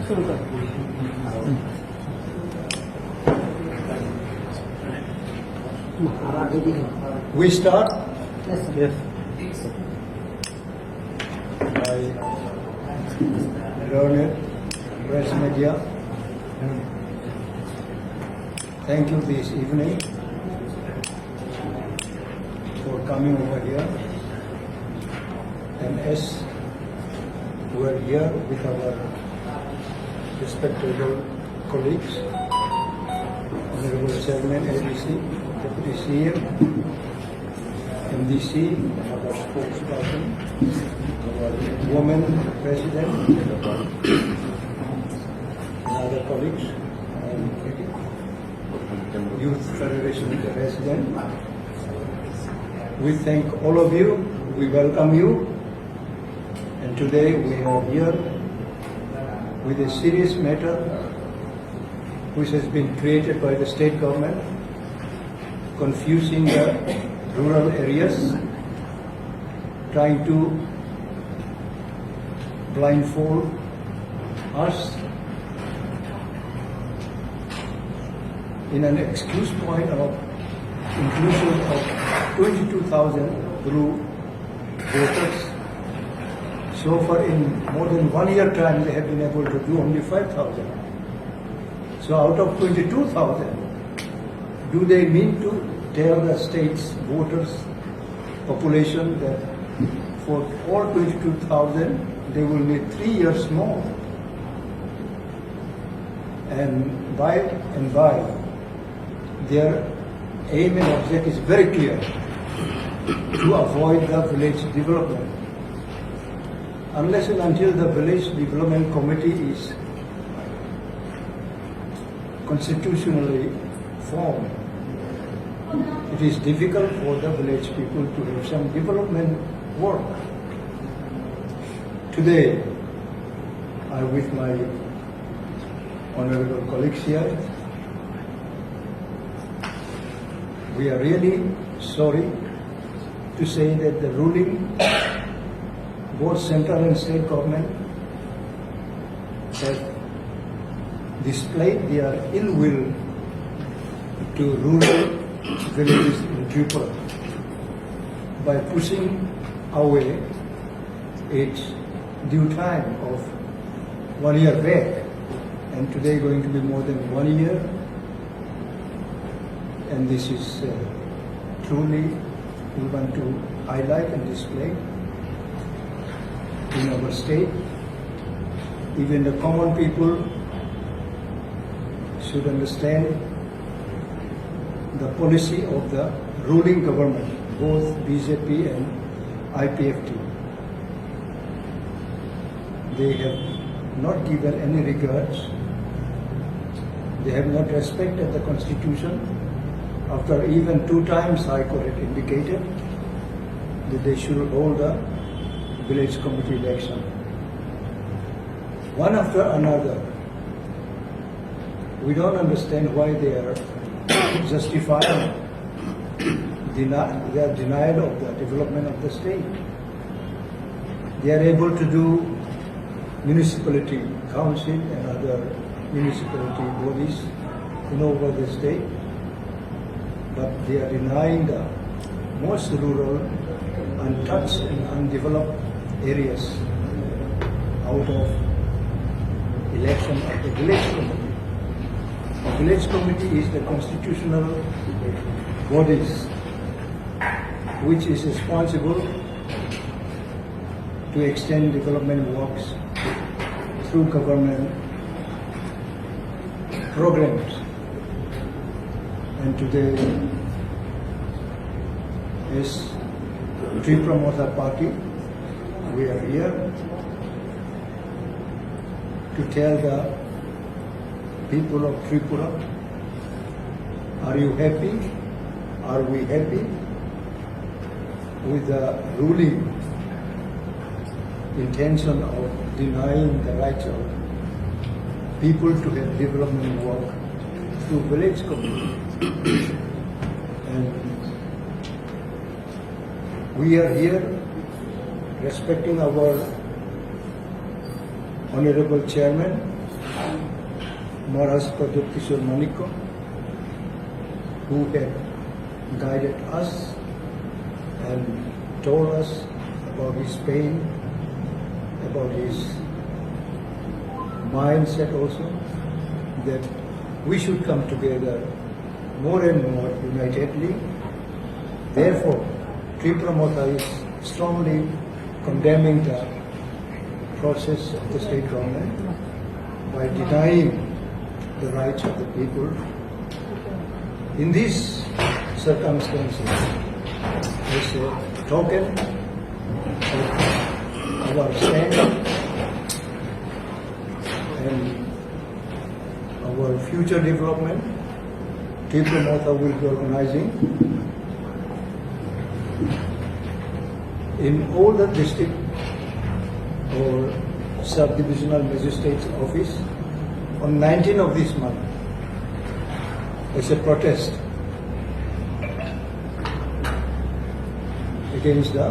We start Yes. by learned press media. Thank you this evening for coming over here. And as we are here with our respectable colleagues, Honorable Chairman ABC, Deputy CM, MDC, our spokesperson, our woman president, and other colleagues, and Youth Federation president. We thank all of you, we welcome you, and today we are here with a serious matter which has been created by the state government, confusing the rural areas, trying to blindfold us in an excuse point of inclusion of 22,000 through voters. So far, in more than 1 year time, they have been able to do only 5,000. So out of 22,000, do they mean to tell the state's voters, population, that for all 22,000, they will need 3 years more? And by, their aim and object is very clear, to avoid the village development. Unless and until the village development committee is constitutionally formed, it is difficult for the village people to have some development work. Today, I with my honorable colleagues here, we are really sorry to say that the ruling, both central and state government, have displayed their ill will to rural villages in TIPRA by pushing away its due time of 1 year back, and today going to be more than 1 year. And this is truly we want to highlight and display in our state. Even the common people should understand the policy of the ruling government, both BJP and IPFT. They have not given any regards. They have not respected the constitution. After even 2 times High Court had indicated that they should hold a village committee election. One after another. We don't understand why they are justifying their denial of the development of the state. They are able to do municipality council and other municipality bodies in over the state, but they are denying the most rural, untouched and undeveloped areas out of election of the village committee. The village committee is the constitutional bodies which is responsible to extend development works through government programs. And today, as TIPRA Motha party, we are here to tell the people of Tripura, are you happy? Are we happy with the ruling intention of denying the rights of people to have development work through village community? And we are here respecting our Honorable Chairman Maharaj Pradip Kishore Manikko, who had guided us and told us about his pain, about his mindset also, that we should come together more and more unitedly. Therefore, TIPRA Motha is strongly condemning the process of the state government by denying the rights of the people. In these circumstances, as a token of our stand and our future development, TIPRA Motha will be organizing in all the district or sub-divisional magistrate's office on 19th of this month as a protest against the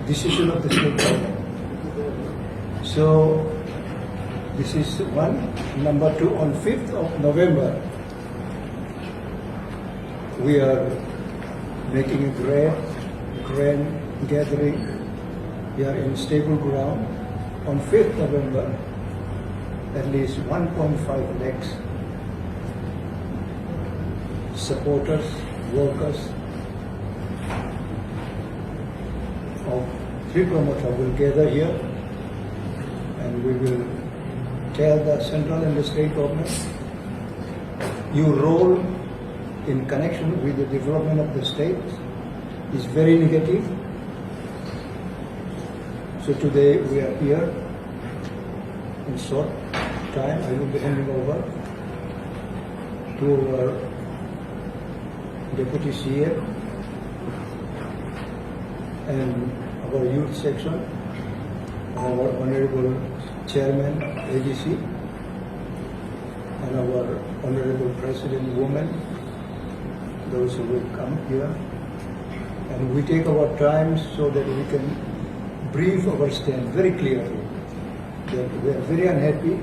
decision of the state government. So this is one. Number two, on 5th of November, we are making a grand gathering here in stable ground. On 5th November, at least 1.5 lakhs supporters, workers of TIPRA Motha will gather here, and we will tell the central and the state government, your role in connection with the development of the state is very negative. So today we are here. In short time, I will be handing over to our Deputy CM and our youth section, our Honorable Chairman ADC, and our Honorable President Women, those who will come here. And we take our time so that we can brief our stand very clearly, that we are very unhappy,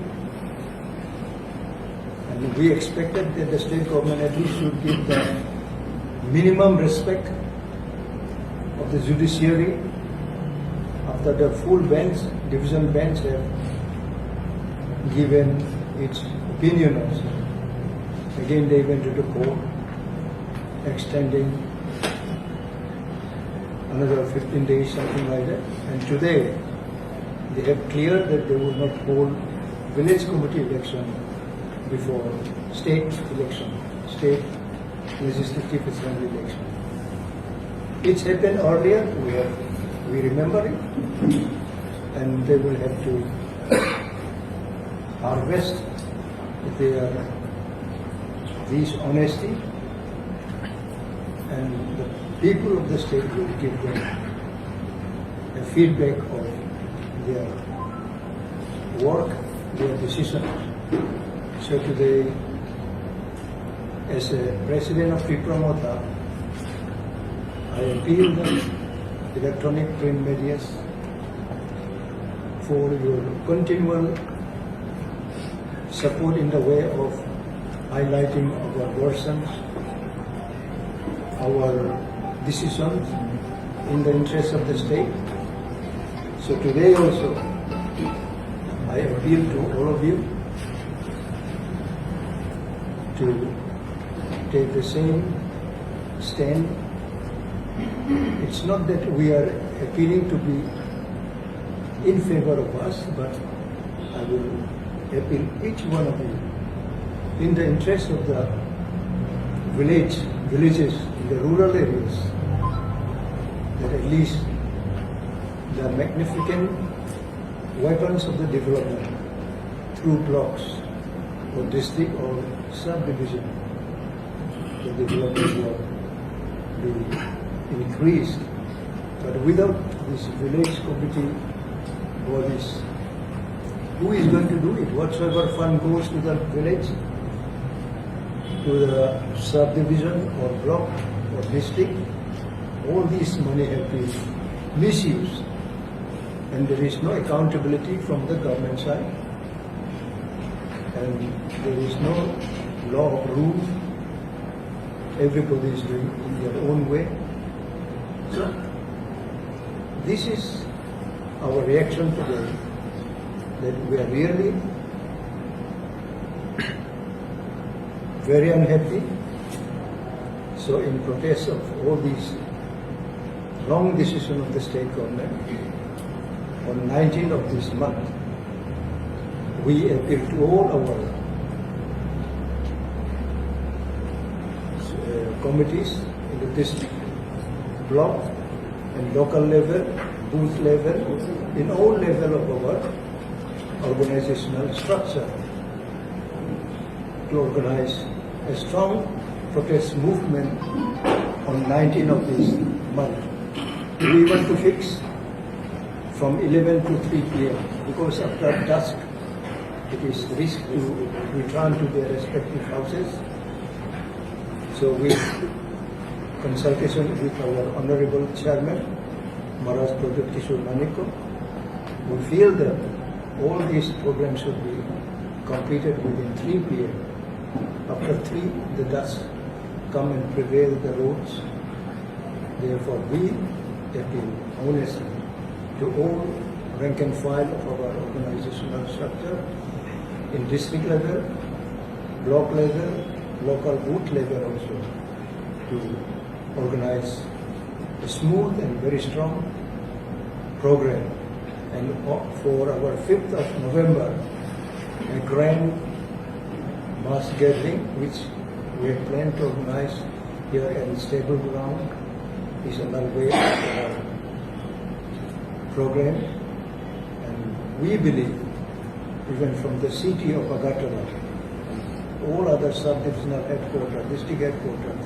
and we expected that the state government at least should give the minimum respect of the judiciary after the full bench, division bench have given its opinion also. Again they went to the court, extending another 15 days, something like that. And today they have cleared that they will not hold village committee election before state election, state legislative assembly election. It's happened earlier, we remember it, and they will have to harvest their dishonesty, and the people of the state will give them a feedback of their work, their decisions. So today, as a president of TIPRA Motha, I appeal the electronic print media for your continual support in the way of highlighting our versions, our decisions in the interest of the state. So today also, I appeal to all of you to take the same stand. It's not that we are appealing to be in favor of us, but I will appeal each one of you in the interest of the villages, in the rural areas, that at least the magnificent weapons of the development through blocks or district or subdivision, the development will be increased. But without this village committee bodies, who is going to do it? Whatsoever fund goes to the village, to the subdivision or block or district, all this money have been misused, and there is no accountability from the government side. and there is no law of rule. Everybody is doing in their own way. So this is our reaction today, that we are really very unhappy. So in protest of all these wrong decision of the state government, on 19th of this month, we appeal to all our committees in the district, block and local level, booth level, in all level of our organizational structure, to organize a strong protest movement on 19th of this month. We want to fix from 11 to 3 p.m. because after dusk it is risk to return to their respective houses. So with consultation with our Honorable Chairman, Maharaj Project Kishore Maniko, we feel that all these programs should be completed within 3 p.m. After 3, the dust come and prevail the roads. Therefore, we appeal honestly to all rank and file of our organizational structure in district level, block level, local booth level also, to organize a smooth and very strong program. And for our 5th of November, a grand mass gathering which we have planned to organize here in stable ground is underway program, and we believe even from the city of Agartala, all other sub-divisional headquarters, district headquarters,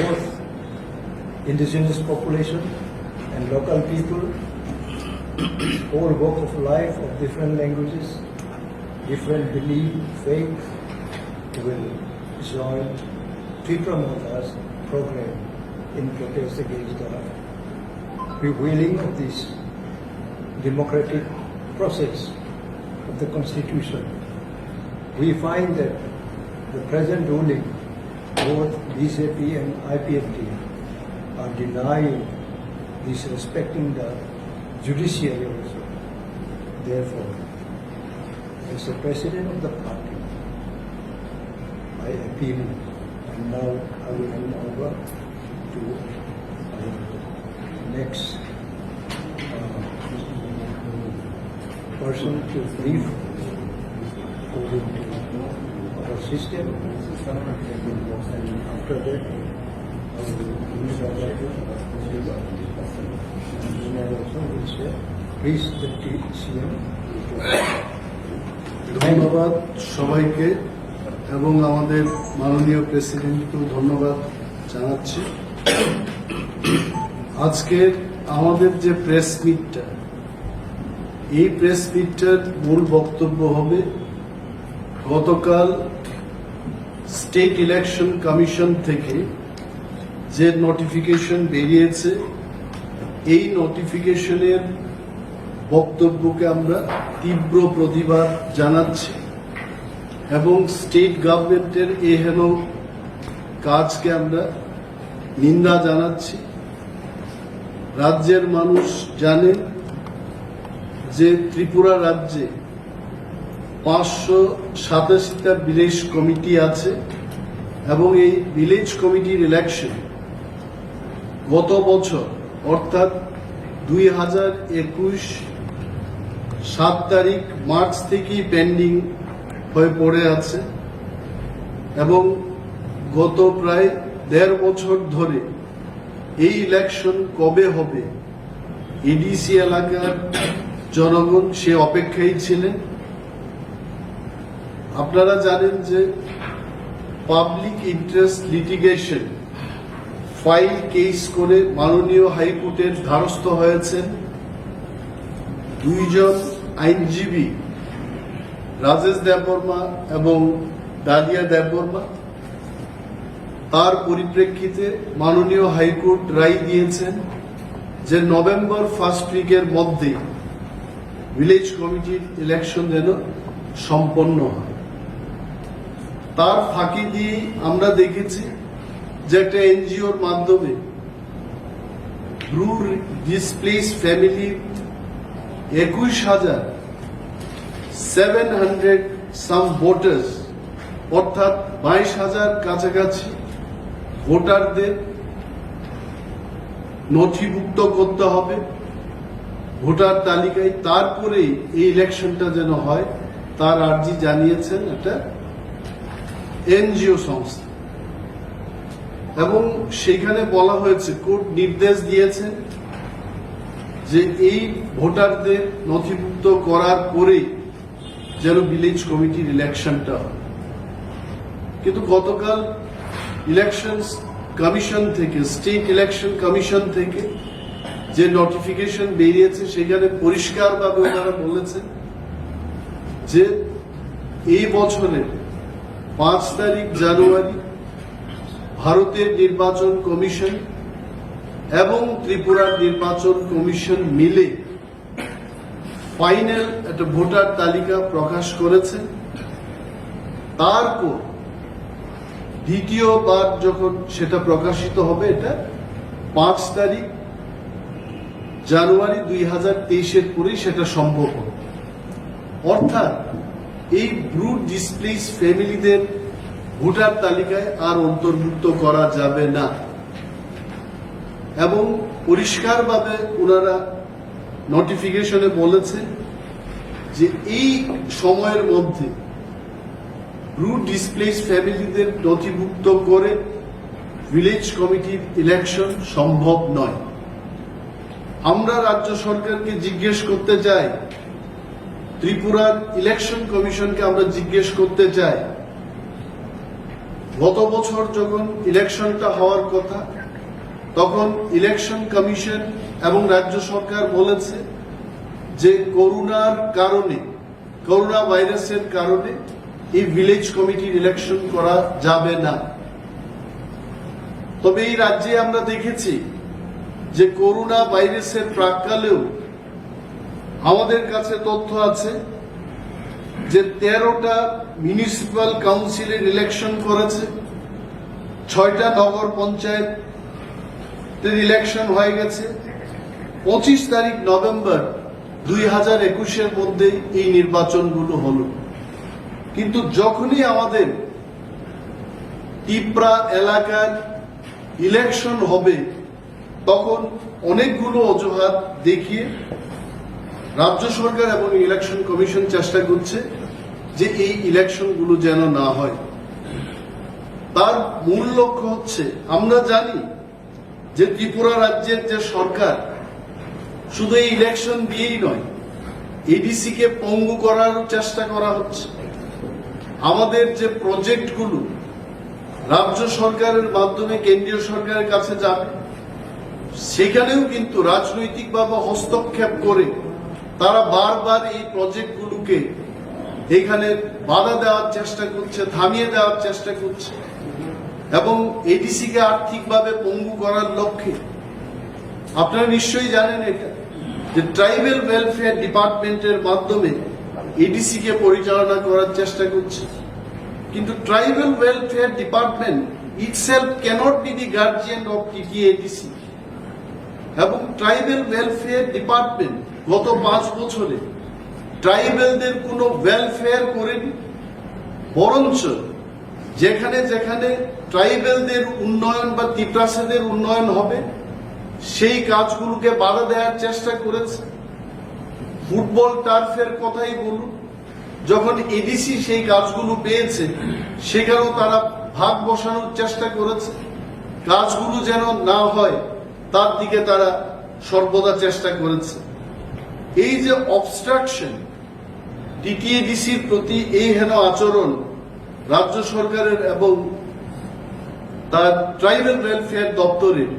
both indigenous population and local people, all walks of life of different languages, different belief, faith, will join TIPRA Motha's program in protest against the revealing of this democratic process of the Constitution. We find that the present ruling, both BJP and IPFT, are denying this, respecting the judiciary also. Therefore, as the president of the party, I appeal, and now I will hand over to our next person to brief according to our system. After that, I will use our please, the CM. ধন্যবাদ সবাইকে এবং আমাদের মাননীয় প্রেসিডেন্টকেও ধন্যবাদ জানাচ্ছি। আজকের আমাদের যে প্রেস মিটটা, এই প্রেস মিটটার মূল বক্তব্য হবে গতকাল স্টেট ইলেকশন কমিশন থেকে যে নোটিফিকেশন বেরিয়েছে, এই নোটিফিকেশনের বক্তব্যকে আমরা তীব্র প্রতিবাদ জানাচ্ছি এবং স্টেট গভর্নমেন্টের এই হেন কাজকে আমরা নিন্দা জানাচ্ছি। রাজ্যের মানুষ জানেন যে ত্রিপুরা রাজ্যে 587টা ভিলেজ কমিটি আছে এবং এই ভিলেজ কমিটির ইলেকশন গত বছর অর্থাৎ 2021 7 তারিখ মার্চ থেকেই পেন্ডিং হয়ে পড়ে আছে এবং গত প্রায় 1.5 বছর ধরে এই ইলেকশন কবে হবে এডিসি এলাকার জনগণ সে অপেক্ষায় ছিলেন। আপনারা জানেন যে public interest litigation file case করে মাননীয় হাইকোর্টের দ্বারস্থ হয়েছেন 2 জন আইনজীবী, রাজেশ দেববর্মা এবং ডালিয়া দেববর্মা। তার পরিপ্রেক্ষিতে মাননীয় হাইকোর্ট রায় দিয়েছেন যে নভেম্বর 1st উইকের মধ্যে ভিলেজ কমিটির ইলেকশন যেন সম্পন্ন হয়। তার ফাঁকি দিয়ে আমরা দেখেছি যে একটা এনজিওর মাধ্যমে ব্রু ডিসপ্লেস ফ্যামিলি 21,700 সাম ভোটার্স অর্থাৎ 22,000 কাছাকাছি ভোটারদের নথিভুক্ত করতে হবে ভোটার তালিকায়, তারপরেই এই ইলেকশনটা যেন হয় তার আর্জি জানিয়েছেন একটা এনজিও সংস্থা। এবং সেখানে বলা হয়েছে, কোর্ট নির্দেশ দিয়েছেন যে এই ভোটারদের নথিভুক্ত করার পরেই যেন ভিলেজ কমিটির ইলেকশনটা হয়। কিন্তু গতকাল ইলেকশন কমিশন থেকে, স্টেট ইলেকশন কমিশন থেকে যে নোটিফিকেশন বেরিয়েছে সেখানে পরিষ্কারভাবে ওনারা বলেছেন যে এই বছরের 5 তারিখ জানুয়ারি ভারতের নির্বাচন কমিশন এবং ত্রিপুরার নির্বাচন কমিশন মিলে ফাইনাল একটা ভোটার তালিকা প্রকাশ করেছে। তারপর দ্বিতীয়বার যখন সেটা প্রকাশিত হবে, এটা 5 তারিখ জানুয়ারি 2023-এর পরেই সেটা সম্ভব হবে। অর্থাৎ এই ব্রু ডিসপ্লেস ফ্যামিলিদের ভোটার তালিকায় আর অন্তর্ভুক্ত করা যাবে না। এবং পরিষ্কারভাবে ওনারা নোটিফিকেশনে বলেছে যে এই সময়ের মধ্যে ব্রু ডিসপ্লেস ফ্যামিলিদের নথিভুক্ত করে ভিলেজ কমিটির ইলেকশন সম্ভব নয়। আমরা রাজ্য সরকারকে জিজ্ঞেস করতে চাই, ত্রিপুরার ইলেকশন কমিশনকে আমরা জিজ্ঞেস করতে চাই, গত বছর যখন ইলেকশনটা হওয়ার কথা তখন ইলেকশন কমিশন এবং রাজ্য সরকার বলেছে যে করোনা ভাইরাসের কারণে এই ভিলেজ কমিটির ইলেকশন করা যাবে না। তবে এই রাজ্যে আমরা দেখেছি যে করোনা ভাইরাসের প্রাক্কালেও আমাদের কাছে তথ্য আছে যে 13টা মিউনিসিপাল কাউন্সিলের ইলেকশন করেছে, 6টা নগর পঞ্চায়েতের ইলেকশন হয়ে গেছে। 25 তারিখ নভেম্বর 2021-এর মধ্যে এই নির্বাচনগুলো হলো। কিন্তু যখনই আমাদের টিপ্রা এলাকার ইলেকশন হবে তখন অনেকগুলো অজুহাত দেখিয়ে রাজ্য সরকার এবং ইলেকশন কমিশন চেষ্টা করছে যে এই ইলেকশনগুলো যেন না হয়। তার মূল লক্ষ্য হচ্ছে, আমরা জানি যে ত্রিপুরা রাজ্যের যে সরকার শুধু এই ইলেকশন দিয়েই নয়, এডিসি কে পঙ্গু করার চেষ্টা করা হচ্ছে। আমাদের যে প্রজেক্টগুলো রাজ্য সরকারের মাধ্যমে কেন্দ্রীয় সরকারের কাছে যাবে, সেখানেও কিন্তু রাজনৈতিকভাবে হস্তক্ষেপ করে তারা বারবার এই প্রজেক্টগুলোকে এখানে বাধা দেওয়ার চেষ্টা করছে, থামিয়ে দেওয়ার চেষ্টা করছে এবং এডিসি কে আর্থিকভাবে পঙ্গু করার লক্ষ্যে। আপনারা নিশ্চয়ই জানেন এটা, যে ট্রাইবাল ওয়েলফেয়ার ডিপার্টমেন্টের মাধ্যমে এডিসি কে পরিচালনা করার চেষ্টা করছে। কিন্তু tribal welfare department itself cannot be the guardian of TTADC. এবং ট্রাইবাল ওয়েলফেয়ার ডিপার্টমেন্ট গত 5 বছরে ট্রাইবেলদের কোনো ওয়েলফেয়ার করেনি, বরঞ্চ যেখানে যেখানে ট্রাইবেলদের উন্নয়ন বা তিপ্রাসেদের উন্নয়ন হবে সেই কাজগুলোকে বাধা দেওয়ার চেষ্টা করেছে। ফুটবল টার্ফের কথাই বলুন, যখন এডিসি সেই কাজগুলো পেয়েছে সেখানেও তারা ভাগ বসানোর চেষ্টা করেছে। কাজগুলো যেন না হয় তার দিকে তারা সর্বদা চেষ্টা করেছে। এই যে অবস্ট্রাকশন, টিটিএডিসির প্রতি এই হেন আচরণ রাজ্য সরকারের এবং তার ট্রাইবাল ওয়েলফেয়ার দপ্তরের,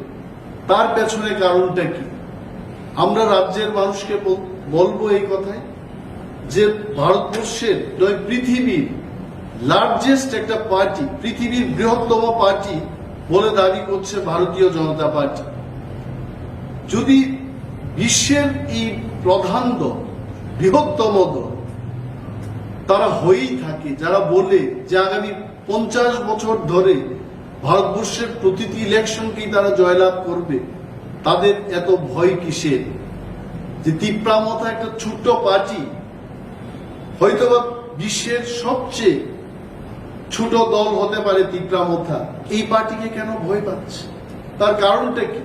তার পেছনে কারণটা কি? আমরা রাজ্যের মানুষকে বলবো এই কথাই যে ভারতবর্ষের নয়, পৃথিবীর লার্জেস্ট একটা পার্টি, পৃথিবীর বৃহত্তম পার্টি বলে দাবি করছে ভারতীয় জনতা পার্টি। যদি বিশ্বের এই প্রধান দল, বৃহত্তম দল, তারা হয়েই থাকে, যারা বলে যে আগামী 50 বছর ধরে ভারতবর্ষের প্রতিটি ইলেকশনকেই তারা জয়লাভ করবে, তাদের এত ভয় কিসের? যে তিপ্রা মথা একটা ছোট্ট পার্টি, হয়তোবা বিশ্বের সবচেয়ে ছোট দল হতে পারে তিপ্রা মথা, এই পার্টিকে কেন ভয় পাচ্ছে? তার কারণটা কি?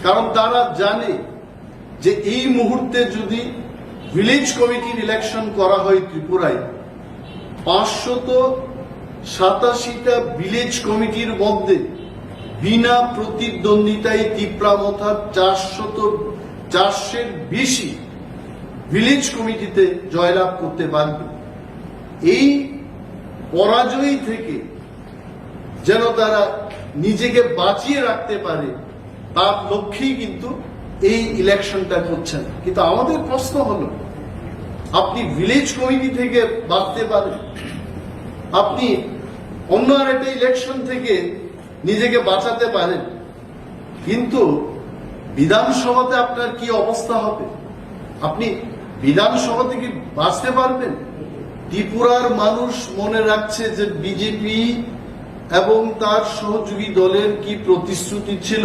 কারণ তারা জানে যে এই মুহূর্তে যদি ভিলেজ কমিটির ইলেকশন করা হয় ত্রিপুরায়, 587টা ভিলেজ কমিটির মধ্যে বিনা প্রতিদ্বন্দ্বিতায় তিপ্রা মথা 400-400-এর বেশি ভিলেজ কমিটিতে জয়লাভ করতে পারবে। এই পরাজয় থেকে যেন তারা নিজেকে বাঁচিয়ে রাখতে পারে, তার লক্ষ্যেই কিন্তু এই ইলেকশনটা করছেন। কিন্তু আমাদের প্রশ্ন হলো, আপনি ভিলেজ কমিটি থেকে বাঁচতে পারেন, আপনি অন্য আরেকটা ইলেকশন থেকে নিজেকে বাঁচাতে পারেন, কিন্তু বিধানসভাতে আপনার কি অবস্থা হবে? আপনি বিধানসভা থেকে বাঁচতে পারবেন? ত্রিপুরার মানুষ মনে রাখছে যে বিজেপি এবং তার সহযোগী দলের কি প্রতিশ্রুতি ছিল।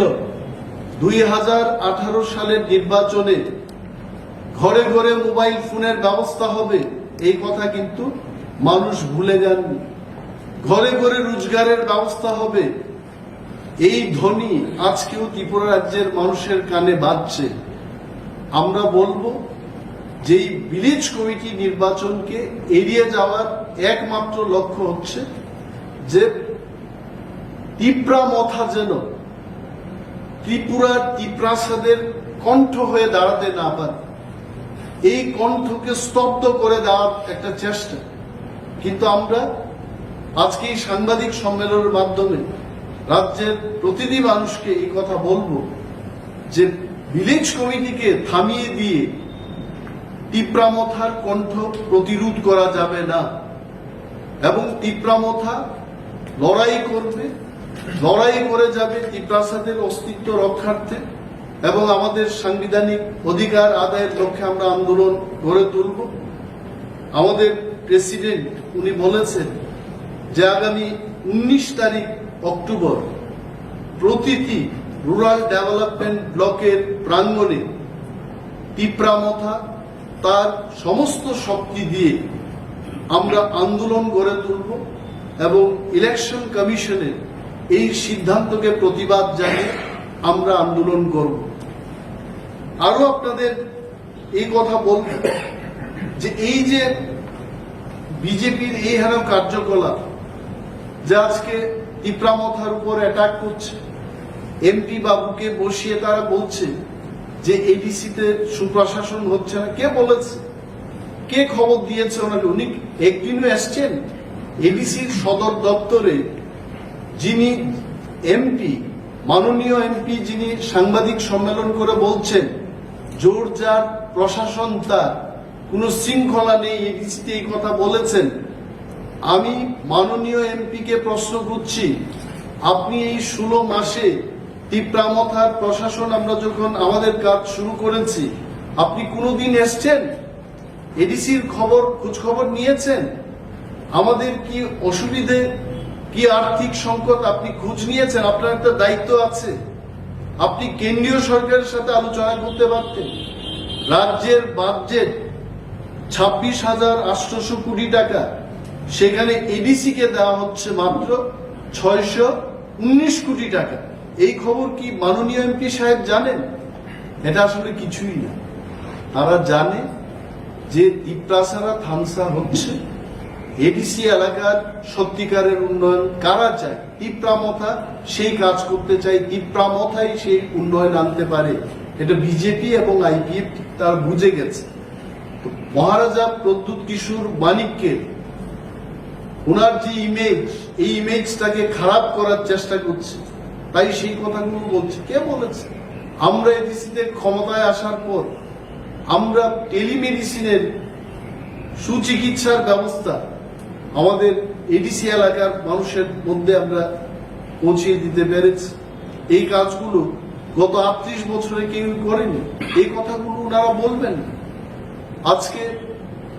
2018 সালের নির্বাচনে ঘরে ঘরে মোবাইল ফোনের ব্যবস্থা হবে, এই কথা কিন্তু মানুষ ভুলে যাননি। ঘরে ঘরে রোজগারের ব্যবস্থা হবে, এই ধ্বনি আজকেও ত্রিপুরা রাজ্যের মানুষের কানে বাজছে। আমরা বলবো যে এই ভিলেজ কমিটি নির্বাচনকে এড়িয়ে যাওয়ার একমাত্র লক্ষ্য হচ্ছে যে তিপ্রা মথা যেন ত্রিপুরার তিপ্রাসাদের কণ্ঠ হয়ে দাঁড়াতে না পারে, এই কণ্ঠকে স্তব্ধ করে দেওয়ার একটা চেষ্টা। কিন্তু আমরা আজকে এই সাংবাদিক সম্মেলনের মাধ্যমে রাজ্যের প্রতিটি মানুষকে এই কথা বলবো যে ভিলেজ কমিটিকে থামিয়ে দিয়ে তিপ্রা মথার কণ্ঠ প্রতিরোধ করা যাবে না, এবং তিপ্রা মথা লড়াই করবে, লড়াই করে যাবে তিপ্রাসাদের অস্তিত্ব রক্ষার্থে, এবং আমাদের সাংবিধানিক অধিকার আদায়ের লক্ষ্যে আমরা আন্দোলন গড়ে তুলব। আমাদের প্রেসিডেন্ট উনি বলেছেন যে আগামী 19 তারিখ অক্টোবর প্রতিটি রুরাল ডেভেলপমেন্ট ব্লকের প্রাঙ্গণে তিপ্রা মথা তার সমস্ত শক্তি দিয়ে আমরা আন্দোলন গড়ে তুলব, এবং ইলেকশন কমিশনের এই সিদ্ধান্তকে প্রতিবাদ জানিয়ে আমরা আন্দোলন করব। আরো আপনাদের এই কথা বলব যে এই যে বিজেপির এই হেন কার্যকলাপ, যা আজকে তিপ্রা মথার উপর অ্যাটাক করছে, এমপি বাবুকে বসিয়ে তারা বলছে যে এডিসিতে সুপ্রশাসন হচ্ছে না। কে বলেছে? কে খবর দিয়েছে ওনাকে? উনি একদিনও এসছেন? এডিসির সদর দপ্তরে যিনি এমপি, মাননীয় এমপি, যিনি সাংবাদিক সম্মেলন করে বলছেন জোর যার প্রশাসন, তার কোনো শৃঙ্খলা নেই, এডিসিতে এই কথা বলেছেন। আমি মাননীয় এমপি কে প্রশ্ন করছি, আপনি এই 16 মাসে তিপ্রা মথার প্রশাসন আমরা যখন আমাদের কাজ শুরু করেছি, আপনি কোনোদিন এসছেন? এডিসির খোঁজ খবর নিয়েছেন? আমাদের কি অসুবিধে, কি আর্থিক সংকট, আপনি খোঁজ নিয়েছেন? আপনার একটা দায়িত্ব আছে, আপনি কেন্দ্রীয় সরকারের সাথে আলোচনা করতে পারতেন। রাজ্যের বাজেট 26,800 কোটি টাকা, সেখানে এডিসি কে দেওয়া হচ্ছে মাত্র 619 কোটি টাকা। এই খবর কি মাননীয় এমপি সাহেব জানেন? এটা আসলে কিছুই না। তারা জানে যে তিপ্রাসারা থামসা হচ্ছে, এডিসি এলাকার সত্যিকারের উন্নয়ন কারা চায়? তিপ্রা মথা সেই কাজ করতে চায়, তিপ্রা মথাই সেই উন্নয়ন আনতে পারে। এটা বিজেপি এবং আইপিএফ তার বুঝে গেছে। মহারাজা প্রদ্যুৎ কিশোর মানিককে ওনার যে ইমেজ, এই ইমেজটাকে খারাপ করার চেষ্টা করছে, তাই সেই কথাগুলো বলছে। কে বলেছে? আমরা এডিসিতে ক্ষমতায় আসার পর আমরা টেলিমেডিসিনের সুচিকিৎসার ব্যবস্থা আমাদের এডিসি এলাকার মানুষের মধ্যে আমরা পৌঁছিয়ে দিতে পেরেছি। এই কাজগুলো গত 38 বছরে কেউ করেনি। এই কথাগুলো ওনারা বলবেন। আজকে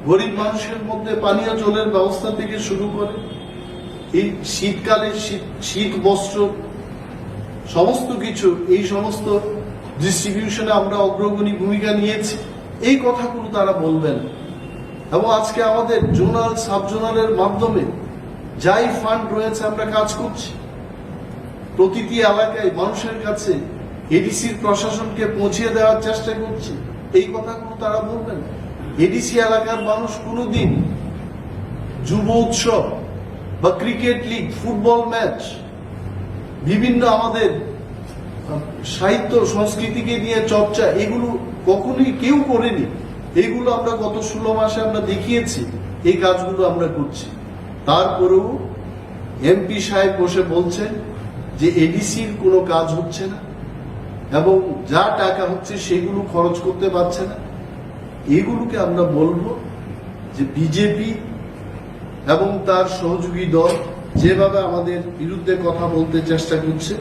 গরিব মানুষের মধ্যে পানীয় জলের ব্যবস্থা থেকে শুরু করে এই শীতকালে শীত বস্ত্র সমস্ত কিছু, এই সমস্ত ডিস্ট্রিবিউশনে আমরা অগ্রগণী ভূমিকা নিয়েছি, এই কথাগুলো তারা বলবেন। এবং আজকে আমাদের জোনাল সাব জোনালের মাধ্যমে যাই ফান্ড রয়েছে আমরা কাজ করছি, প্রতিটি এলাকায় মানুষের কাছে এডিসির প্রশাসনকে পৌঁছে দেওয়ার চেষ্টা করছি, এই কথাগুলো তারা বলবেন। এডিসি এলাকার মানুষ কোনোদিন যুব উৎসব বা ক্রিকেট লিগ, ফুটবল ম্যাচ, বিভিন্ন আমাদের সাহিত্য সংস্কৃতিকে নিয়ে চর্চা, এগুলো কখনোই কেউ করেনি। এইগুলো আমরা গত 16 মাসে আমরা দেখিয়েছি, এই কাজগুলো আমরা করছি। তারপরেও এমপি সাহেব বসে বলছেন যে এডিসির কোনো কাজ হচ্ছে না এবং যা টাকা হচ্ছে সেগুলো খরচ করতে পারছে না। এগুলোকে আমরা বলবো যে বিজেপি এবং তার সহযোগী দল যেভাবে আমাদের বিরুদ্ধে কথা বলতে চেষ্টা করছে,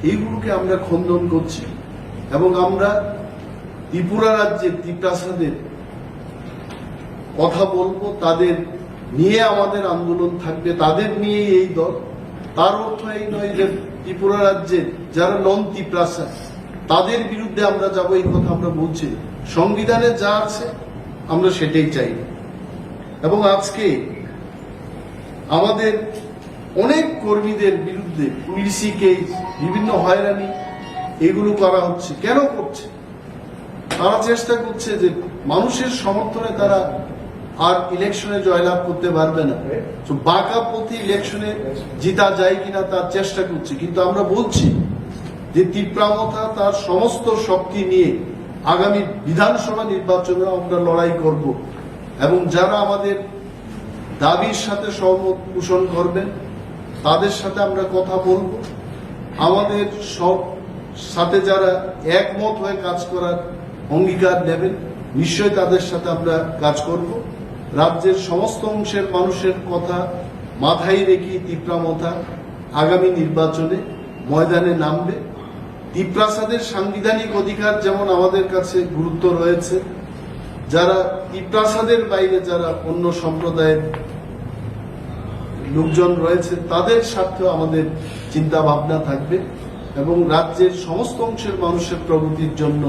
এইগুলোকে আমরা খণ্ডন করছি। এবং আমরা ত্রিপুরা রাজ্যের ত্রিপ্রাসাদের কথা বলবো, তাদের নিয়ে আমাদের আন্দোলন থাকবে, তাদের নিয়ে এই দল। তার অর্থ এই নয় যে ত্রিপুরা রাজ্যের যারা নন ত্রিপ্রাসাদ তাদের বিরুদ্ধে আমরা যাব, এই কথা আমরা বলছি। সংবিধানে যা আছে আমরা সেটাই চাই। এবং আজকে আমাদের অনেক কর্মীদের বিরুদ্ধে পুলিশি কেস, বিভিন্ন হয়রানি এগুলো করা হচ্ছে। কেন করছে? তারা চেষ্টা করছে যে মানুষের সমর্থনে তারা আর ইলেকশনে জয়লাভ করতে পারবে না, তো বাঁকা পথে ইলেকশনে জিতা যায় কিনা তার চেষ্টা করছে। কিন্তু আমরা বলছি যে ত্রিপুরা মথা তার সমস্ত শক্তি নিয়ে আগামী বিধানসভা নির্বাচনে আমরা লড়াই করব এবং যারা আমাদের দাবির সাথে সহমত পোষণ করবেন তাদের সাথে আমরা কথা বলবো। আমাদের সব সাথে যারা একমত হয়ে কাজ করার অঙ্গীকার নেবেন নিশ্চয়ই তাদের সাথে আমরা কাজ করব। রাজ্যের সমস্ত অংশের মানুষের কথা মাথায় রেখে ত্রিপুরা মথা আগামী নির্বাচনে ময়দানে নামবে। ত্রিপ্রাসাদের সাংবিধানিক অধিকার যেমন আমাদের কাছে গুরুত্ব রয়েছে, যারা ত্রিপ্রাসাদের বাইরে যারা অন্য সম্প্রদায়ের লোকজন রয়েছে তাদের স্বার্থেও আমাদের চিন্তা ভাবনা থাকবে এবং রাজ্যের সমস্ত অংশের মানুষের প্রগতির জন্য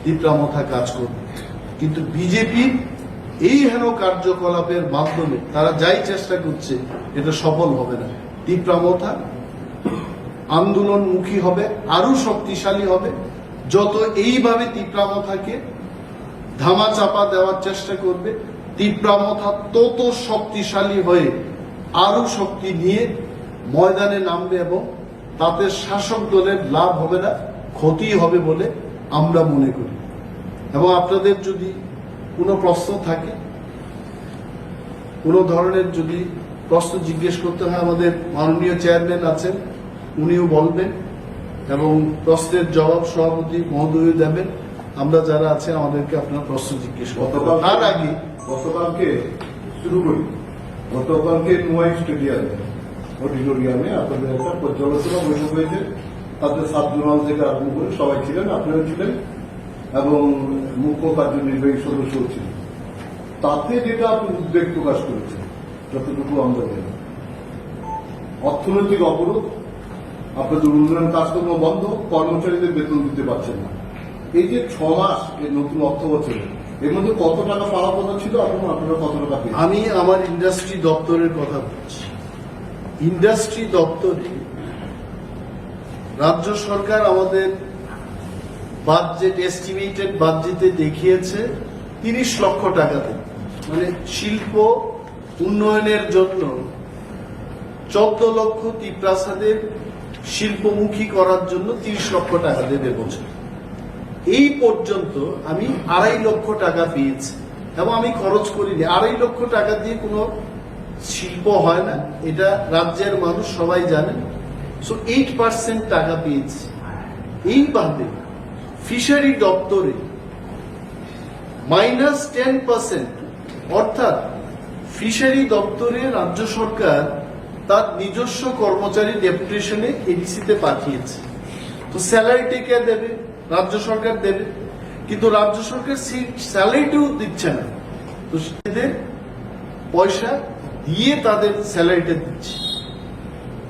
ত্রিপুরা মথা কাজ করবে। কিন্তু বিজেপির এই হেন কার্যকলাপের মাধ্যমে তারা যাই চেষ্টা করছে এটা সফল হবে না। ত্রিপুরা মথা আন্দোলনমুখী হবে, আরো শক্তিশালী হবে। যত এইভাবে ত্রিপুরা মথাকে ধামা চাপা দেওয়ার চেষ্টা করবে, ত্রিপুরা মথা তত শক্তিশালী হয়ে আরো শক্তি নিয়ে ময়দানে নামবে এবং তাতে শাসক দলের লাভ হবে না, ক্ষতি হবে বলে আমরা মনে করি। এবং আপনাদের যদি কোনো প্রশ্ন থাকে, কোনো ধরনের যদি প্রশ্ন জিজ্ঞেস করতে হয়, আমাদের মাননীয় চেয়ারম্যান আছেন, উনিও বলবেন এবং প্রশ্নের জবাব সভাপতি মহোদয় দেবেন। আমরা যারা আছে আমাদেরকে আপনার প্রশ্ন জিজ্ঞেস করতে হবে। তার আগে গতকালকে শুরু করি, গতকালকে নোয়াই স্টেডিয়ামে অডিটোরিয়ামে আপনাদের একটা পর্যালোচনা বৈঠক হয়েছে। তাদের সাব জোনাল থেকে আরম্ভ করে সবাই ছিলেন, আপনারা ছিলেন এবং মুখ্য কার্যনির্বাহী সদস্য ছিলেন। তাতে যেটা আপনি উদ্বেগ প্রকাশ করেছেন, যতটুকু আমরা জানি, অর্থনৈতিক অবরোধ, আপনাদের উন্নয়ন কাজকর্ম বন্ধ, কর্মচারীদের বেতন দিতে পারছেন না। এই যে 6 মাস এই নতুন অর্থ বছরে এর মধ্যে কত টাকা পাওয়ার কথা ছিল এবং আপনারা কত টাকা পেয়েছেন? আমি আমার ইন্ডাস্ট্রি দপ্তরের কথা বলছি। ইন্ডাস্ট্রি দপ্তরে রাজ্য সরকার আমাদের বাজেট, এস্টিমেটেড বাজেটে দেখিয়েছে 30 লক্ষ টাকা দেবে, মানে শিল্প উন্নয়নের জন্য 14 লক্ষ ত্রিপ্রাসাদের শিল্পমুখী করার জন্য 30 লক্ষ টাকা দেবে বছর। এই পর্যন্ত আমি 2.5 লক্ষ টাকা পেয়েছি এবং আমি খরচ করিনি। 2.5 লক্ষ টাকা দিয়ে কোনো শিল্প হয় না, এটা রাজ্যের মানুষ সবাই জানেন। সো 8% টাকা পেয়েছি। এইভাবে ফিশারি দপ্তরে -10%, অর্থাৎ ফিশারি দপ্তরে রাজ্য সরকার তার নিজস্ব কর্মচারী ডেপুটেশনে এডিসিতে পাঠিয়েছে। তো স্যালারিটা কে দেবে? রাজ্য সরকার দেবে, কিন্তু রাজ্য সরকার স্যালারিটিও দিচ্ছে না। তো সেদের পয়সা দিয়ে তাদের স্যালারিটা দিচ্ছি।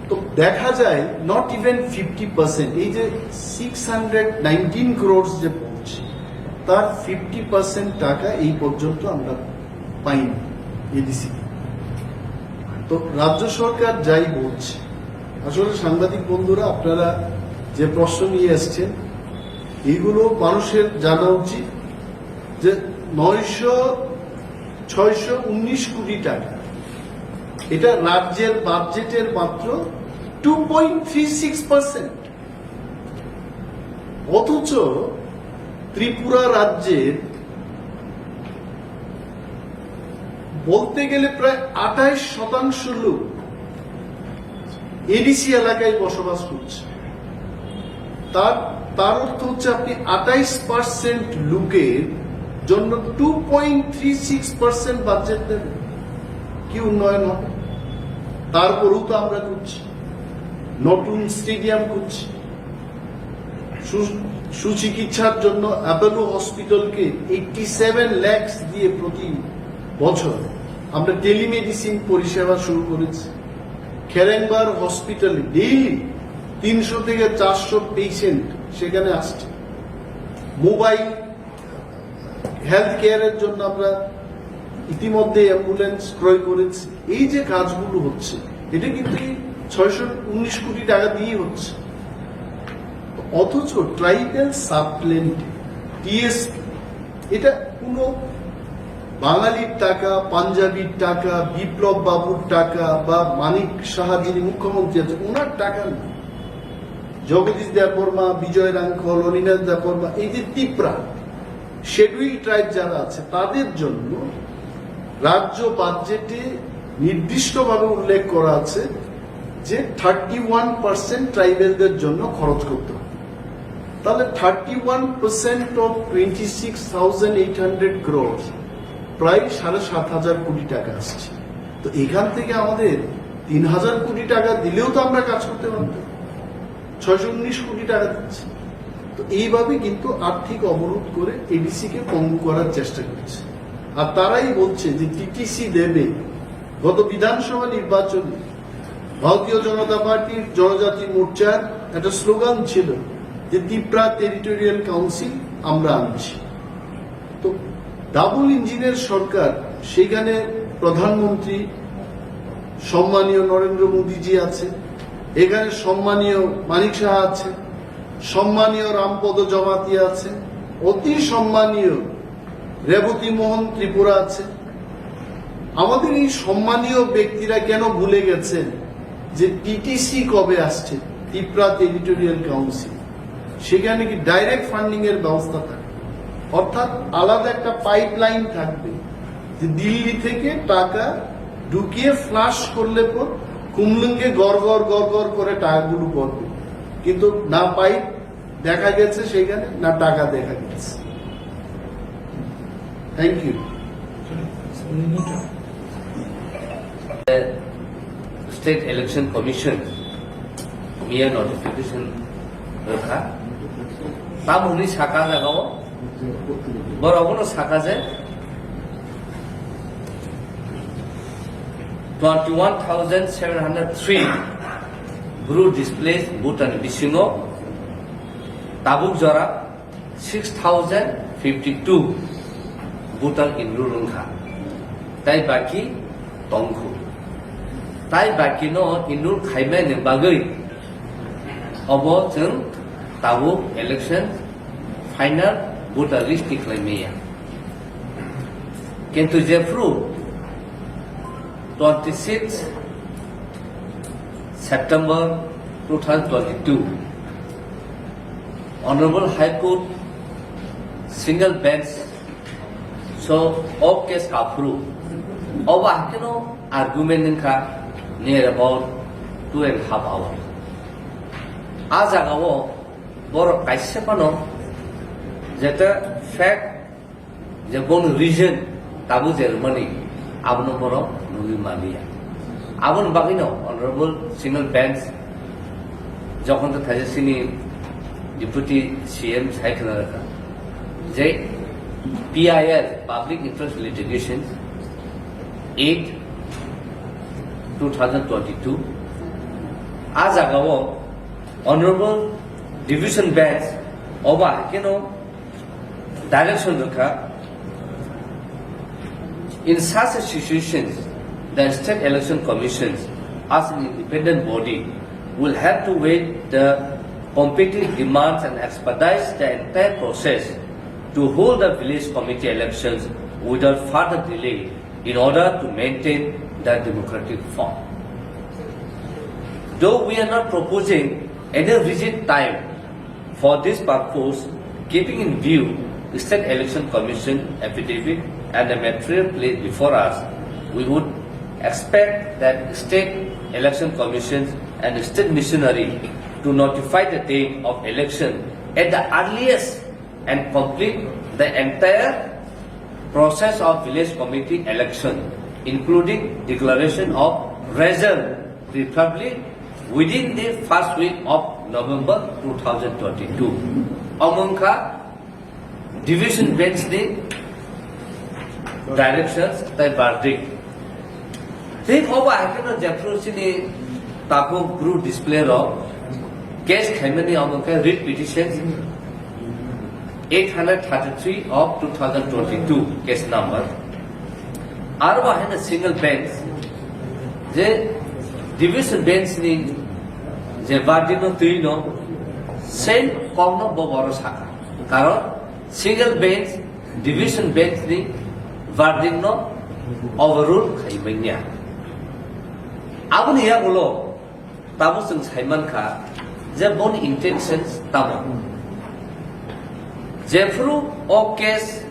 তো দেখা যায় নট ইভেন 50%, এই যে 619 crore যে পড়ছে তার 50% টাকা এই পর্যন্ত আমরা পাইনি এডিসি। তো রাজ্য সরকার যাই বলছে, আসলে সাংবাদিক বন্ধুরা আপনারা যে প্রশ্ন নিয়ে এসছেন এইগুলো মানুষের জানা উচিত যে 619 কোটি টাকা এটা রাজ্যের বাজেটের মাত্র 2.36%, অথচ ত্রিপুরা রাজ্যের বলতে গেলে প্রায় 28% লোক এডিসি এলাকায় বসবাস করছে। তার অর্থ হচ্ছে আপনি 28% লোকের জন্য 2.36% বাজেট দেবেন, কি উন্নয়ন হবে? তারপরেও তো আমরা করছি, নতুন স্টেডিয়াম করছি, সুচিকিৎসার জন্য অ্যাপোলো হসপিটালকে 87 লাখ দিয়ে প্রতি বছর আমরা টেলিমেডিসিন পরিষেবা শুরু করেছি। খেরেংবার হসপিটালে ডেইলি 300 থেকে 400 পেশেন্ট সেখানে আসছে। মোবাইল হেলথ কেয়ারের জন্য আমরা ইতিমধ্যে অ্যাম্বুলেন্স ক্রয় করেছি। এই যে কাজগুলো হচ্ছে এটা কিন্তু 619 কোটি টাকা দিয়ে হচ্ছে, অথচ ট্রাইবাল সাবপ্লেন্ট টিএসপি এটা কোনো বাঙালির টাকা, পাঞ্জাবির টাকা, বিপ্লব বাবুর টাকা বা মানিক সাহা যিনি মুখ্যমন্ত্রী আছে ওনার টাকা না। জগদীশ দেববর্মা, বিজয় রাঙ্খল, অনিনাথ দেববর্মা, এই যে টিপ্রা শেডিউল ট্রাইব যারা আছে তাদের জন্য রাজ্য বাজেটে নির্দিষ্টভাবে উল্লেখ করা আছে যে 31% ট্রাইবেলদের জন্য খরচ করতে হবে। তাহলে 31% অফ 26,800 crore প্রায় 7,500 কোটি টাকা আসছে। তো এখান থেকে আমাদের 3,000 কোটি টাকা দিলেও তো আমরা কাজ করতে পারতাম, 619 কোটি টাকা দিচ্ছে। তো এইভাবে কিন্তু আর্থিক অবরোধ করে এডিসি কে পঙ্গু করার চেষ্টা করছে। আর তারাই বলছে যে টিটিসি দেবে। গত বিধানসভা নির্বাচনে ভারতীয় জনতা পার্টির জনজাতি মোর্চার একটা স্লোগান ছিল যে ত্রিপুরা টেরিটোরিয়াল কাউন্সিল আমরা আনছি। তো ডাবল ইঞ্জিনের সরকার, সেখানে প্রধানমন্ত্রী সম্মানীয় নরেন্দ্র মোদীজি আছে, এখানে সম্মানীয় মানিক সাহা আছে, সম্মানীয় রামপদ জমাতি আছে, অতি সম্মানীয় রেবতী মোহন ত্রিপুরা আছে। আমাদের এই সম্মানীয় ব্যক্তিরা কেন ভুলে গেছেন যে টিটিসি কবে আসছে, ত্রিপুরা টেরিটোরিয়াল কাউন্সিল, সেখানে কি ডাইরেক্ট ফান্ডিং এর ব্যবস্থা থাকবে, অর্থাৎ আলাদা একটা পাইপলাইন থাকবে যে দিল্লি থেকে টাকা ঢুকিয়ে ফ্লাশ করলে পর কুমলুঙ্গে গড় করে টাকাগুলো পড়বে, কিন্তু না পাইপ দেখা গেছে সেখানে, না টাকা দেখা গেছে। Thank you. State Election Commission mere notification रखा तब उन्हीं शाखा लगाओ बराबर शाखा से 21,703 Bru displaced Bhutan Bisingo Tabuk Jora 6,052 Bhutan in Rurungha Tai Baki Tongku Tai Baki no Inur Khaimen Bagui Obo Jung Tabuk election final Bhutan listik Lamia Kentu Jeffru 26 September 2022 Honorable High Court single bench so all case approved over argument in near about 2.5 hours as a go bor kaisepano jeta fact je bon reason tabu Germany abno boro nui mania abon bagino honorable single bench যখন তো থাজে সিনি deputy CM cycle রাখা যে PIL, Public Interest Litigation, 8, 2022. As a Honorable Division Bench over direction in such situations, the State Election Commissions, as an independent body, will have to weigh the competing demands and expedite the entire process to hold the village committee elections without further delay in order to maintain the democratic form. Though we are not proposing any rigid time for this purpose, keeping in view the State Election Commission affidavit and the material placed before us, we would expect that State Election Commissions and State Missionary to notify the date of election at the earliest and complete the entire process of village committee election, including declaration of result, preferably within the first week of November 2022. Amongka division bench the directions the verdict. Take over I cannot Japrosini Tapo group display of case Khaimani Amongka writ petitions 833 of 2022 case number. Arba had a single bench. The division bench ni the Vardino Trino same Komno Boborosaka. Karon single bench, division bench ni Vardino overruled Khaimania. Abu niya gulo tamu sung Saiman ka the bon intentions tamu. Jeffru o case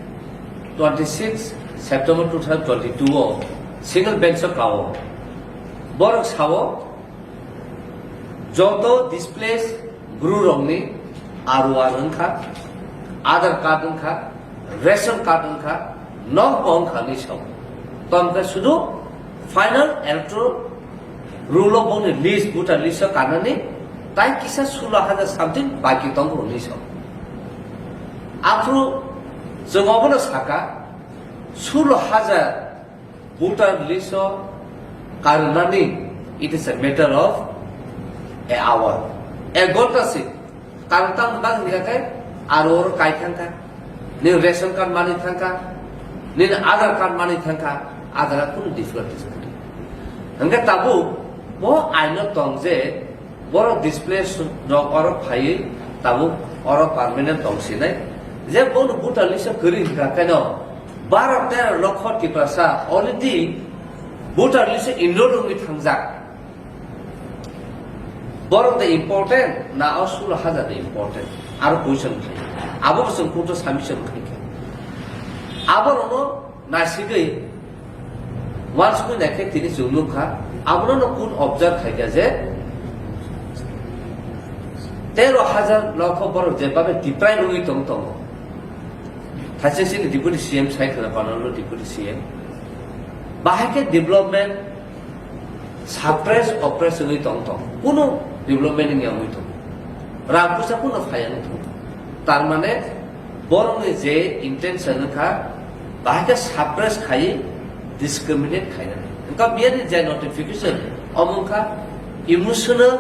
26 September 2022 o single bench of kao borok sawo joto displays guru rongni aruan kha Aadhaar card kha ration card kha non pong khani saw tomka sudu final electoral rule of bone list voter list kanani tai kisa 16,000 something baki tong ni saw after जोंगोबनो Saka 16,000 voter list karnani it is a matter of an hour a gota se kartam bang dikai aror kai thangka ni ration card mani thangka ni Aadhaar card mani thangka Aadhaar kun difficulties hanga tabu bo aino tongje boro display dog or phai tabu or permanent tongsinai যে কোন voter list করি কেন 12-13 lakh Tiprasa already voter list enrol হয়ে থাকজাক বড় the important না 16,000 important আর পয়সা খাই আবার সংকট সামিশন খাই আবার অনো নাসিগৈ ওয়ান্স কই নাকে তিনি জুলুখা আবার অনো কোন অবজার্ভ খাইগা যে 13,000 লক্ষ বড় যেভাবে টিপ্রাই রই তং তং Thachesini deputy CM side kana panalo deputy CM bahake development suppress oppress hoi tong tong kuno development ni hoi tong rapusa kuno phayan tong tar mane borong je intention kha bahake suppress khai discriminate khai na ka biani je notification amongka emotional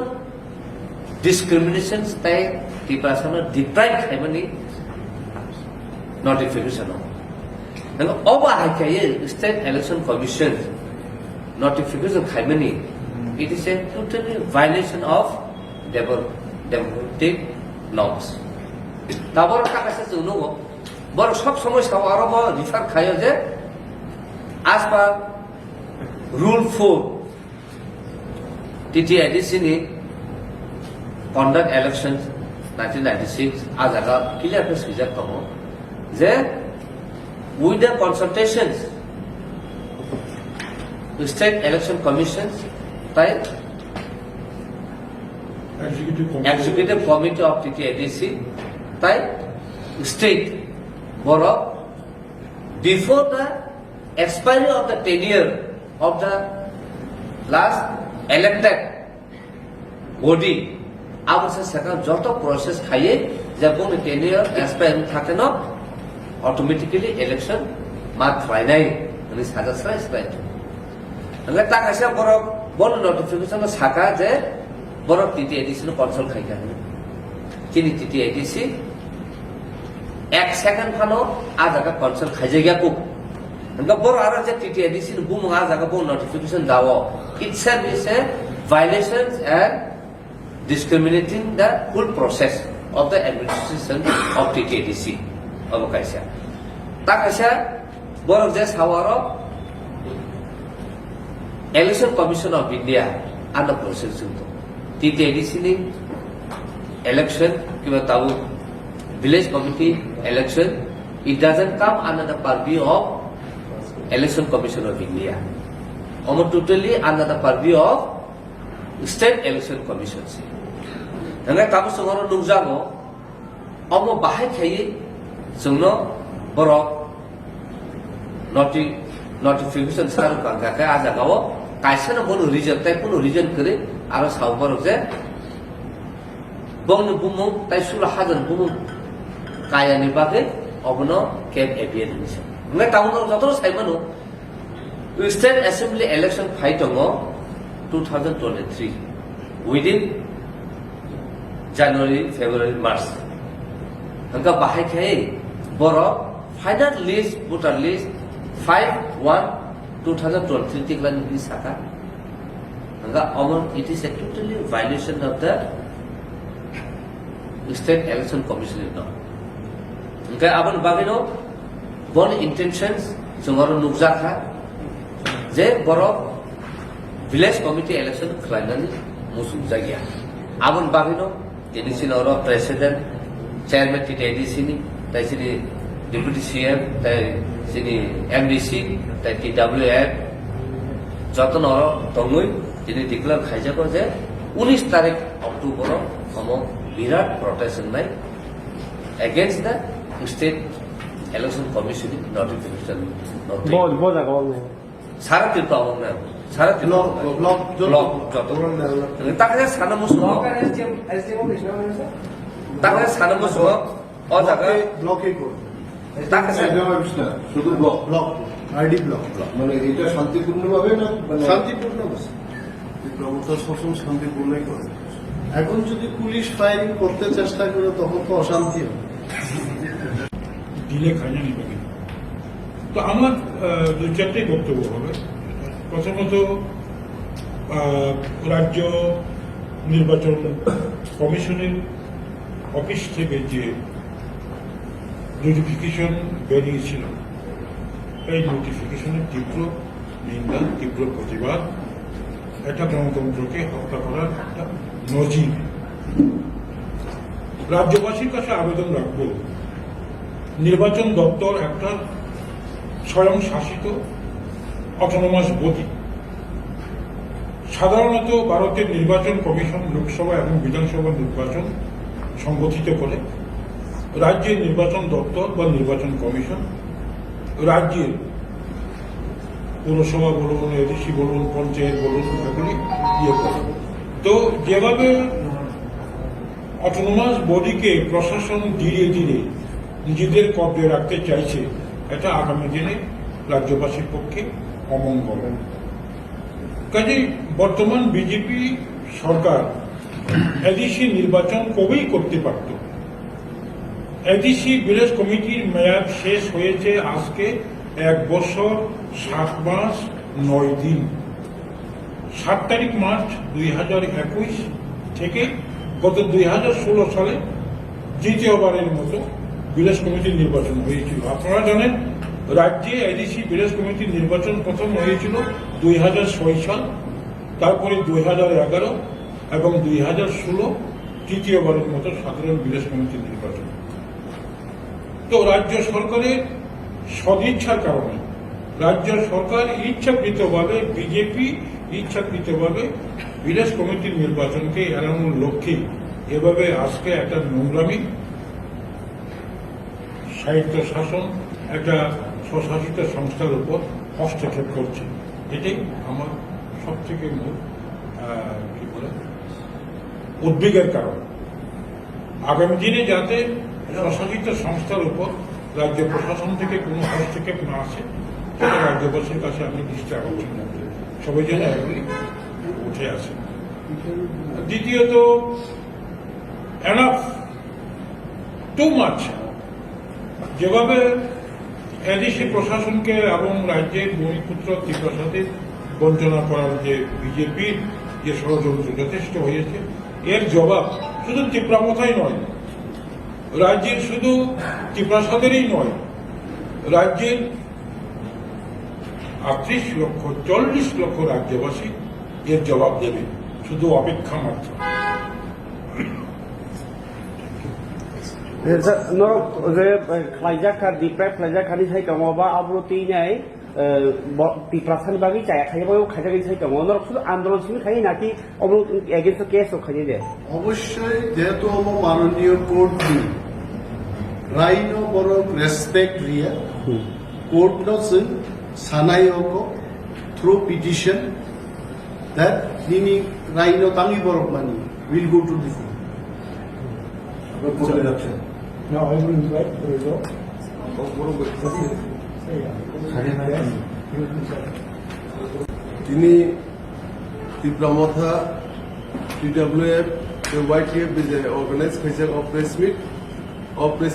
discriminations tai tipasana deprive khai mani notification and over State Election Commission notification khaimani it is a totally violation of democratic norms tabor kakase juno bor sob somoy sawaro mo refer khayo je as per rule 4 TTIDC ni conduct elections 1996 as a clear procedure komo that with the consultations the State Election Commissions type Executive Committee of TTIDC type state borrow before the expiry of the tenure of the last elected body আবশ্যক সেখানে যত process খাইয়ে যে কোন tenure expire থাকে না automatically election ma khlainai ani saja srai srai angla ta kaisa borok bon notification saka je borok TTIDC no consol khaika chini TTIDC 1 second phano a jaga consol khaije gya ku angla bor ara je TTIDC no bumung a jaga bon notification dawo itself is a violations and discriminating the whole process of the administration of TTIDC of kaisa ta kaisa borok je sawaro Election Commission of India under process TTIDC ni election kiwa tahu village committee election it doesn't come under the purview of Election Commission of India almost totally under the purview of State Election Commission nang tamu sengoro nungjago omo bahai khai sungno borok notification saru kangka ka aja gawo kaisa no bono reason kare aro saw borok je bong bumung tai sula hajan bumung kaya ni bage obono cap avian ni ngai taun no jotor saimano State Assembly election fight ongo 2023 within January, February, March. Angka bahai khai borok final list voter list 5/1/2023 tiklan ni saka angka amon it is a totally violation of the State Election Commission no angka abon bagino bon intentions sungoro nukjaka je borok village committee election khlainani musuk jagia abon bagino ini sinoro president chairman TTIDC ni tai sini deputy CM tai sini MDC tai TWF যতন তঙ্গই তিনি declare খাইজা করে যে 19 তারিখ October সম বিরাট protest নাই against the state election commission notification বল জায়গা সারা ত্রিপুরা অবনা সারা ব্লক যত তাকে সানা মুসুম তাকে সানা মুসুম ও জায়গা ব্লকে করবে তাকে শুধু ব্লক ব্লক আইডি ব্লক মানে এটা শান্তিপূর্ণভাবে না মানে শান্তিপূর্ণ প্রমোটার শাসন শান্তিপূর্ণই করে এখন যদি পুলিশ ফায়ারিং করতে চেষ্টা করে তখন তো অশান্তি হবে দিলে খাইয়া নিবে তো আমার দু চারটে বক্তব্য হবে প্রথমত রাজ্য নির্বাচন কমিশনের অফিস থেকে যে নোটিফিকেশন বেরিয়েছিল এই নোটিফিকেশনের তীব্র নিন্দা তীব্র প্রতিবাদ এটা গণতন্ত্রকে হত্যা করার একটা নজির রাজ্যবাসীর কাছে আবেদন রাখব নির্বাচন দপ্তর একটা স্বয়ংশাসিত অটোনমাস বডি সাধারণত ভারতের নির্বাচন কমিশন লোকসভা এবং বিধানসভা নির্বাচন সংগঠিত করে রাজ্যের নির্বাচন দপ্তর বা নির্বাচন কমিশন রাজ্যের পৌরসভা বলুন এডিসি বলুন পঞ্চায়েত বলুন এগুলি ইয়ে করে তো যেভাবে অটোনমাস বডিকে প্রশাসন ধীরে ধীরে নিজেদের কব্জে রাখতে চাইছে এটা আগামী দিনে রাজ্যবাসীর পক্ষে অমঙ্গল কাজেই বর্তমান বিজেপি সরকার এডিসি নির্বাচন কবেই করতে পারত এডিসি ভিলেজ কমিটির মেয়াদ শেষ হয়েছে আজকে 1 বছর 7 মাস 9 দিন 7 তারিখ মার্চ 2021 থেকে গত 2016 সালে দ্বিতীয়বারের মতো ভিলেজ কমিটির নির্বাচন হয়েছিল আপনারা জানেন রাজ্যে এডিসি ভিলেজ কমিটির নির্বাচন প্রথম হয়েছিল 2006 সাল তারপরে 2011 এবং 2016 তৃতীয়বারের মতো সাধারণ ভিলেজ কমিটির নির্বাচন তো রাজ্য সরকারের সদিচ্ছার কারণে রাজ্য সরকার ইচ্ছাকৃতভাবে বিজেপি ইচ্ছাকৃতভাবে ভিলেজ কমিটির নির্বাচনকে এড়ানোর লক্ষ্যে এভাবে আজকে একটা নোংরামি সাহিত্য শাসন একটা স্বশাসিত সংস্থার উপর হস্তক্ষেপ করছে এটাই আমার সব থেকে মূল কি বলে উদ্বেগের কারণ আগামী দিনে যাতে স্বশাসিত সংস্থার উপর রাজ্য প্রশাসন থেকে কোনো হস্তক্ষেপ না আসে, সেটা রাজ্যবাসীর কাছে আমি দৃষ্টি আকর্ষণ করছি। সবাই যেন এগুলি উঠে আসে। দ্বিতীয়ত, এনাফ, টু মাচ, যেভাবে এডিসি প্রশাসনকে এবং রাজ্যের ভূমিপুত্র ত্রিপুরা সাথে বঞ্চনা করার যে বিজেপির যে ষড়যন্ত্র যথেষ্ট হয়েছে, এর জবাব শুধু ত্রিপুরা মথাই নয়, রাজ্যের শুধু ত্রিপুরা সাথেরই নয়, রাজ্যের 38 লক্ষ 40 লক্ষ রাজ্যবাসী এর জবাব দেবে, শুধু অপেক্ষা মাত্র। खायजाखा दिप्राय खायजाखानि साइटआव बा आब्रुति नाय पिप्रासान बागै जाया खायबो खायजाखनि साइटआव नरक শুধু आंदोलन सिम खाय नाकि अब्रु एगेंस्ट केस खाय दे অবশ্যই যেহেতু আমার মাননীয় কোর্ট রাইনো বড় রেসপেক্ট রিয়া কোর্ট নসন সানায়ক থ্রু পিটিশন দ্যাট নিনি রাইনো তাঙ্গি বড় মানি উইল গো টু দি আপনার কোর্টে যাচ্ছেন Now I will invite the result. তিনি ত্রিপুরা মথা TWF YTF organize खायजाक of press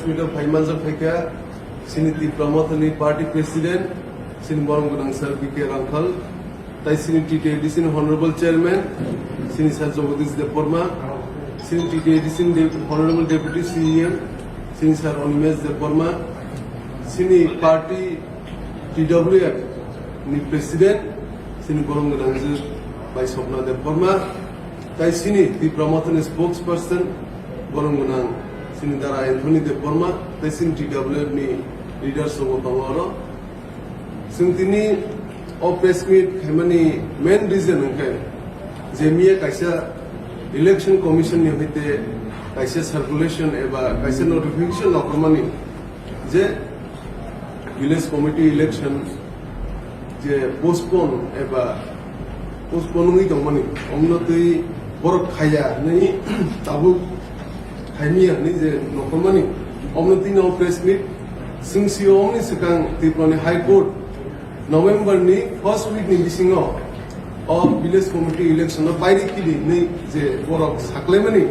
meet of Haimanjak Faika sini Tripura মথানি party president sini borong gunang sir BK Rangkhal tai sini TTD sini honorable chairman sini sir Jagadish Deporma sini TTD sini honorable deputy CM sini sir Onimesh Deporma sini party TWF ni president sini borong gunang sir Bai Sopna Deporma tai sini Tripura মথানি spokesperson borong gunang sini dara Anthony Deporma tai sini TWF ni leader sobo tongoro sing tini o press meet khamani main reason unkai jemiya kaisa election commission ni hoite kaisa circulation eba kaisa notification lokomani je village committee election je postpone eba postpone hui tongmani omnotui borok khaya nei tabu khaimiya ni je lokomani omnoti no press meet Singsiong ni sekang Tirupani High Court November ni first week ni bisingo of village committee election of bairi kili ni je borok saklemani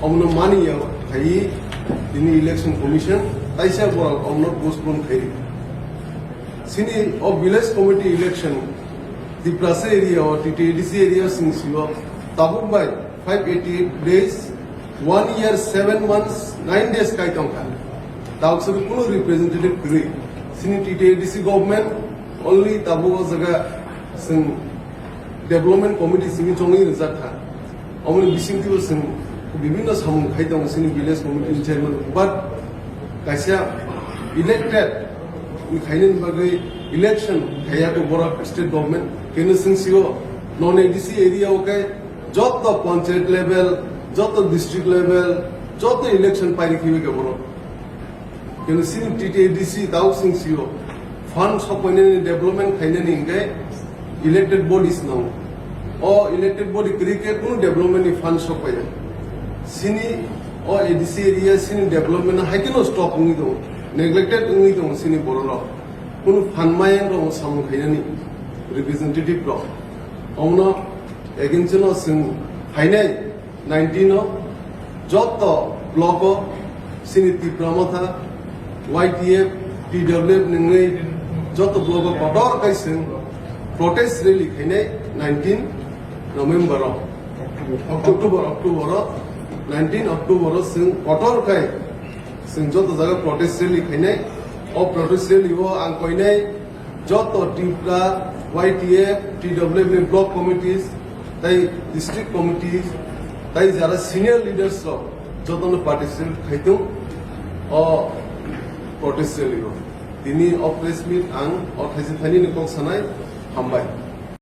omno mani ya khai ini election commission taisa borok omno postpone khai sini of village committee election Tirupra area or TTDC area Singsio tabuk by 588 days 1 year 7 months 9 days kai tongka Tau sabi kuno representative kiri sini TTDC government only tabu jaga sing development committee sini chongi result ha amni bising ti sing bibhinno samung khai dong sini village committee chairman but kaisa elected ni khainen bagai election khaya to bora state government kenu sing sio non ADC area okay joto panchayat level joto district level joto election pai khibe ke boro কিন্তু সিনি TTDC দাও সিং সিও fund সপনে development খাইনে নিঙ্গে elected bodies নাও ও ইলেক্টেড বডি ক্রিকেট কোন ডেভেলপমেন্ট নি ফান্ড সপায় সিনি ও এডিসি এরিয়া সিনি ডেভেলপমেন্ট হাইকেনো স্টপ নি দো নেগলেক্টেড নি দো সিনি বড়ল কোন ফান্ড মায়েন র সাম খাইনে নি রিপ্রেজেন্টেটিভ র অমন এগেনচন সিং ফাইনাই 19 যত ব্লক সিনি ত্রিপুরা মথা YTF, TWF nengai joto blogo kotor kaising protest rally khainai 19 November October 19 October sing kotor kai sing joto jaga protest rally khainai o protest rally o ang koinai joto TIPRA YTF TWF ni block committees tai district committees tai jara senior leaders joto no participate khaitu o protest rally তিনি of press meet ang or thaisi thani ni kok sanai hambai